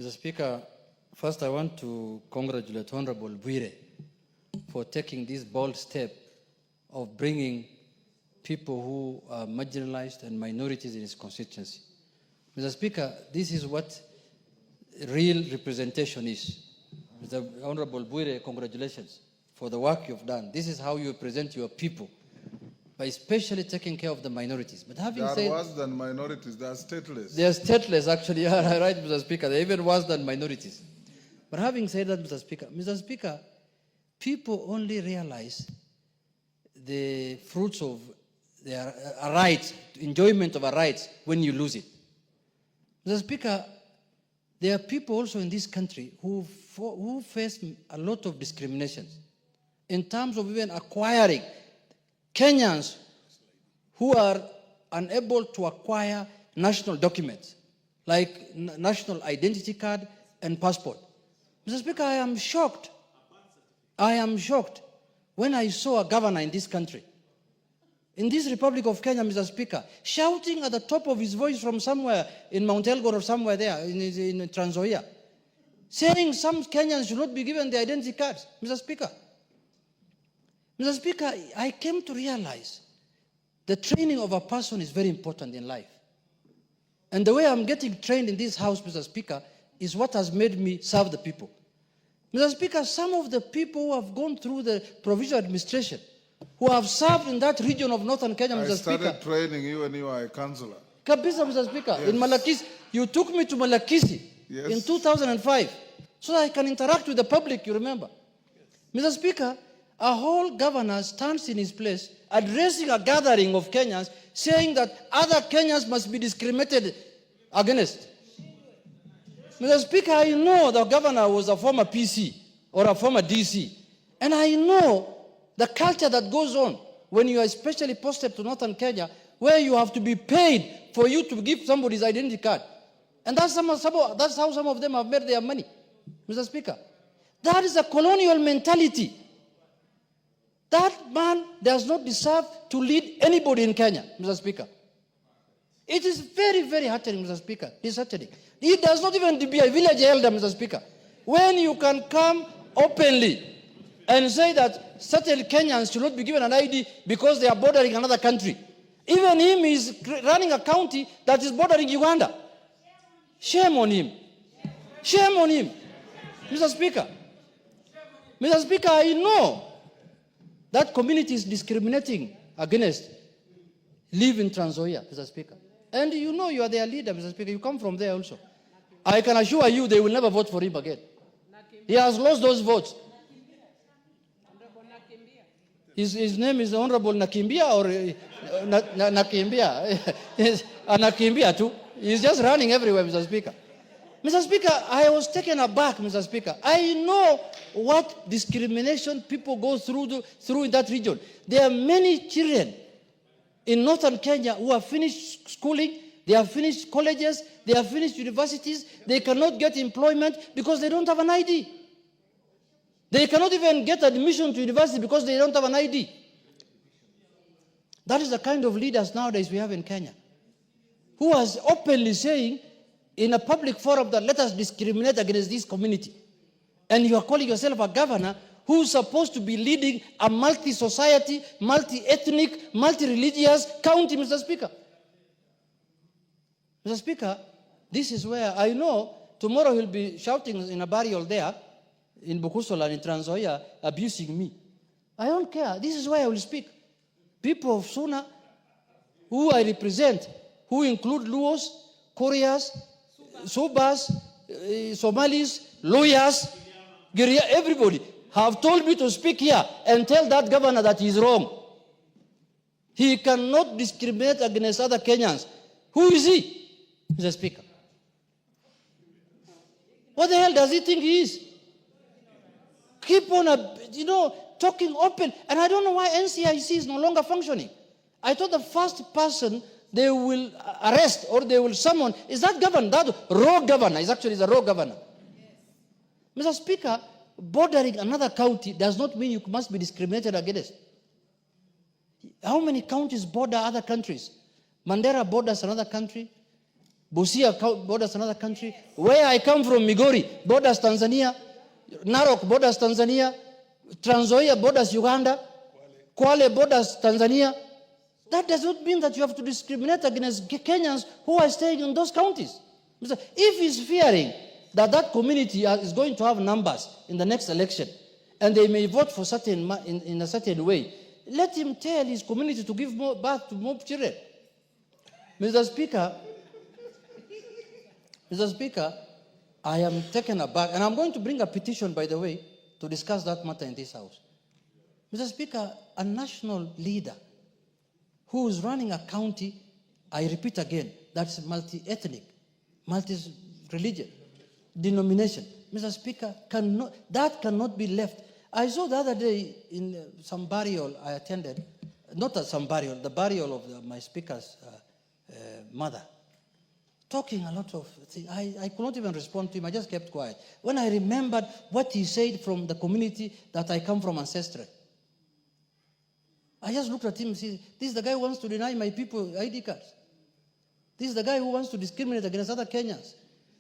Mr. Speaker, first I want to congratulate Honorable Bwire for taking this bold step of bringing people who are marginalized and minorities in his constituency. Mr. Speaker, this is what real representation is. Mr. Honorable Bwire, congratulations for the work you've done. This is how you represent your people, by especially taking care of the minorities. But having said... They are worse than minorities, they are stateless. They are stateless, actually. Yeah, right, Mr. Speaker. They're even worse than minorities. But having said that, Mr. Speaker, people only realize the fruits of their rights, enjoyment of a rights, when you lose it. Mr. Speaker, there are people also in this country who face a lot of discrimination in terms of even acquiring. Kenyans who are unable to acquire national documents like national identity card and passport. Mr. Speaker, I am shocked. I am shocked when I saw a governor in this country, in this Republic of Kenya, Mr. Speaker, shouting at the top of his voice from somewhere in Mount Elgon or somewhere there in Trans Nzoia, saying some Kenyans should not be given the identity cards. Mr. Speaker, I came to realize the training of a person is very important in life. And the way I'm getting trained in this house, Mr. Speaker, is what has made me serve the people. Mr. Speaker, some of the people who have gone through the provincial administration, who have served in that region of northern Kenya, Mr. Speaker. I started training you when you were a councillor. Kabisa, Mr. Speaker, yes. In Malakisi. You took me to Malakisi in 2005 so that I can interact with the public, you remember. Yes. Mr. Speaker, a whole governor stands in his place addressing a gathering of Kenyans saying that other Kenyans must be discriminated against. Mr. Speaker, I know the governor was a former PC or a former DC, and I know the culture that goes on when you are especially posted to northern Kenya, where you have to be paid for you to give somebody's identity card. And that's how some of them have made their money, Mr. Speaker. That is a colonial mentality. That man does not deserve to lead anybody in Kenya, Mr. Speaker. It is very, very heartening, Mr. Speaker. Disheartening. He does not even be a village elder, Mr. Speaker. When you can come openly and say that certain Kenyans should not be given an ID because they are bordering another country. Even him is running a county that is bordering Uganda. Shame on him. Shame on him. Mr. Speaker. Mr. Speaker, I know that community is discriminating against live in Trans Nzoia, Mr. Speaker. And you know you are their leader, Mr. Speaker. You come from there also. I can assure you they will never vote for him again. He has lost those votes. His name is Honorable Natembeya or Natembeya. Natembeya too. He's just running everywhere, Mr. Speaker. Mr. Speaker, I was taken aback, Mr. Speaker. I know what discrimination people go through in that region. There are many children in northern Kenya who have finished schooling, they have finished colleges, they have finished universities, they cannot get employment because they don't have an ID. They cannot even get admission to university because they don't have an ID. That is the kind of leaders nowadays we have in Kenya, who is openly saying in a public forum that let us discriminate against this community. And you are calling yourself a governor who is supposed to be leading a multi-society, multi-ethnic, multi-religious county, Mr. Speaker. Mr. Speaker, this is where I know tomorrow he'll be shouting in a burial there, in Bukusola and in Trans Nzoia, abusing me. I don't care. This is why I will speak. People of Suna, who I represent, who include Luos, Koreas, Subas, Somalis, lawyers, Guerrilla, everybody have told me to speak here and tell that governor that he's wrong. He cannot discriminate against other Kenyans. Who is he, Mr. Speaker? What the hell does he think he is? Keep on, talking open. And I don't know why NCIC is no longer functioning. I thought the first person they will arrest or they will summon is that governor, that rogue governor. Is actually the rogue governor. Yes. Mr. Speaker, bordering another county does not mean you must be discriminated against. How many counties border other countries? Mandera borders another country. Busia borders another country. Where I come from, Migori, borders Tanzania. Narok borders Tanzania. Trans Nzoia borders Uganda. Kwale borders Tanzania. That does not mean that you have to discriminate against Kenyans who are staying in those counties. If he's fearing that that community is going to have numbers in the next election, and they may vote for in a certain way, let him tell his community to give more birth to more children. Mr. Speaker, I am taken aback, and I'm going to bring a petition, by the way, to discuss that matter in this House. Mr. Speaker, a national leader who is running a county, I repeat again, that's multi-ethnic, multi-religion, denomination. Mr. Speaker, that cannot be left. I saw the other day in some burial I attended, not at some burial, the burial of my speaker's mother, talking a lot of things. I could not even respond to him. I just kept quiet. When I remembered what he said from the community that I come from ancestral, I just looked at him and said, this is the guy who wants to deny my people ID cards. This is the guy who wants to discriminate against other Kenyans.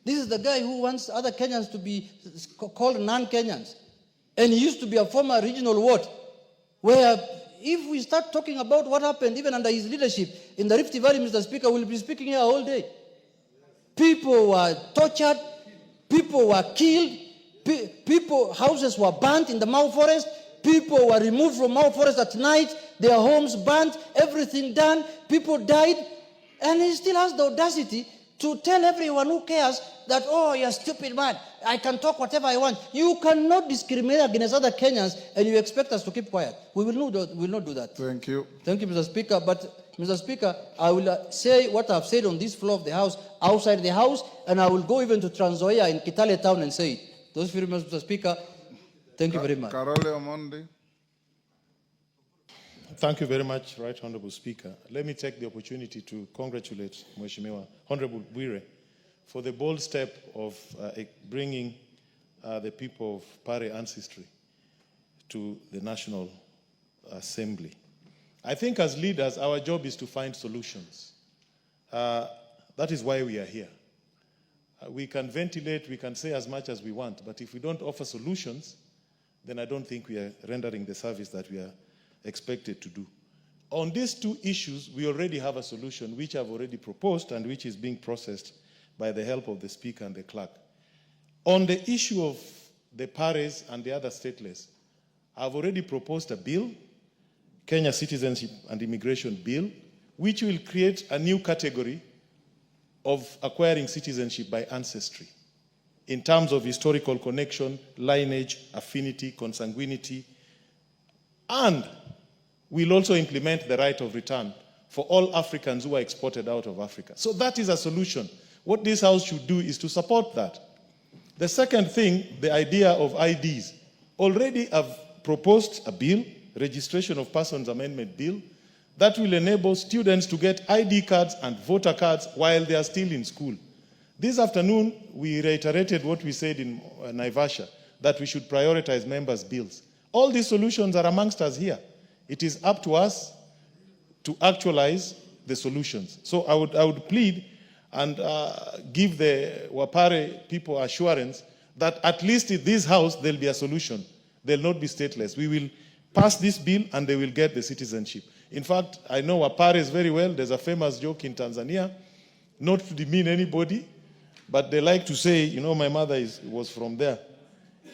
This is the guy who wants other Kenyans to be called non-Kenyans. And he used to be a former regional ward, where if we start talking about what happened even under his leadership in the Rift Valley, Mr. Speaker, we'll be speaking here all day. People were tortured, people were killed, houses were burnt in the Mau Forest, people were removed from Mau Forest at night, their homes burnt, everything done, people died, and he still has the audacity to tell everyone who cares that, oh, you're a stupid man, I can talk whatever I want. You cannot discriminate against other Kenyans and you expect us to keep quiet. We will not do that. Thank you. Thank you, Mr. Speaker. But, Mr. Speaker, I will say what I've said on this floor of the House, outside the House, and I will go even to Trans Nzoia in Kitale Town and say it. Those very much, Mr. Speaker. Thank you very much. Karole Omondi. Thank you very much, Right Honorable Speaker. Let me take the opportunity to congratulate Mheshimiwa Honorable Bwire for the bold step of bringing the people of Pare ancestry to the National Assembly. I think as leaders, our job is to find solutions. That is why we are here. We can ventilate, we can say as much as we want, but if we don't offer solutions, then I don't think we are rendering the service that we are expected to do. On these two issues, we already have a solution which I've already proposed and which is being processed by the help of the Speaker and the Clerk. On the issue of the Pares and the other stateless, I've already proposed a bill, Kenya Citizenship and Immigration Bill, which will create a new category of acquiring citizenship by ancestry in terms of historical connection, lineage, affinity, consanguinity, and we'll also implement the right of return for all Africans who are exported out of Africa. So that is a solution. What this House should do is to support that. The second thing, the idea of IDs. Already I've proposed a bill, Registration of Persons Amendment Bill, that will enable students to get ID cards and voter cards while they are still in school. This afternoon, we reiterated what we said in Naivasha, that we should prioritize members' bills. All these solutions are amongst us here. It is up to us to actualize the solutions. So I would plead and give the Wapare people assurance that at least in this House, there'll be a solution. They'll not be stateless. We will pass this bill and they will get the citizenship. In fact, I know Wapares very well. There's a famous joke in Tanzania, not to demean anybody, but they like to say, you know, my mother was from there.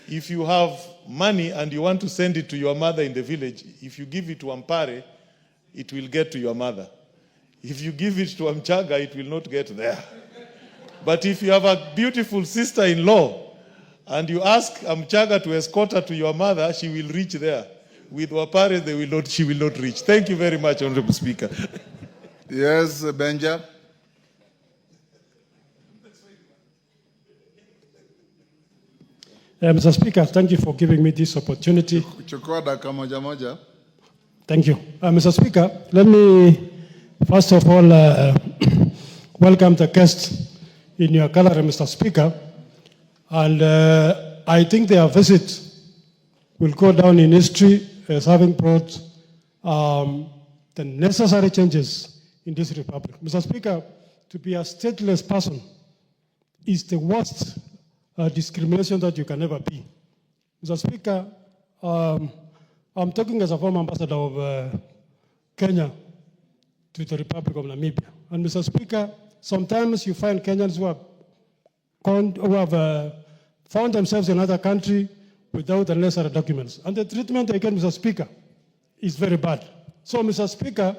If you have money and you want to send it to your mother in the village, if you give it to Ampare, it will get to your mother. If you give it to Amchaga, it will not get there. But if you have a beautiful sister-in-law and you ask Amchaga to escort her to your mother, she will reach there. With Wapare, she will not reach. Thank you very much, Honorable Speaker. Yes, Benja. Mr. Speaker, thank you for giving me this opportunity. Chukua dakika moja moja. Thank you. Mr. Speaker, let me first of all welcome the guests in your gallery, Mr. Speaker. And I think their visit will go down in history as having brought the necessary changes in this republic. Mr. Speaker, to be a stateless person is the worst discrimination that you can ever be. Mr. Speaker, I'm talking as a former ambassador of Kenya to the Republic of Namibia. And Mr. Speaker, sometimes you find Kenyans who have found themselves in another country without the necessary documents. And the treatment they get, Mr. Speaker, is very bad. So, Mr. Speaker,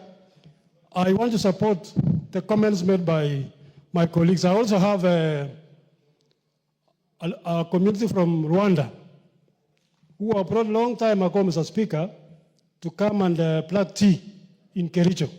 I want to support the comments made by my colleagues. I also have a community from Rwanda who were brought a long time ago, Mr. Speaker, to come and plant tea in Kericho.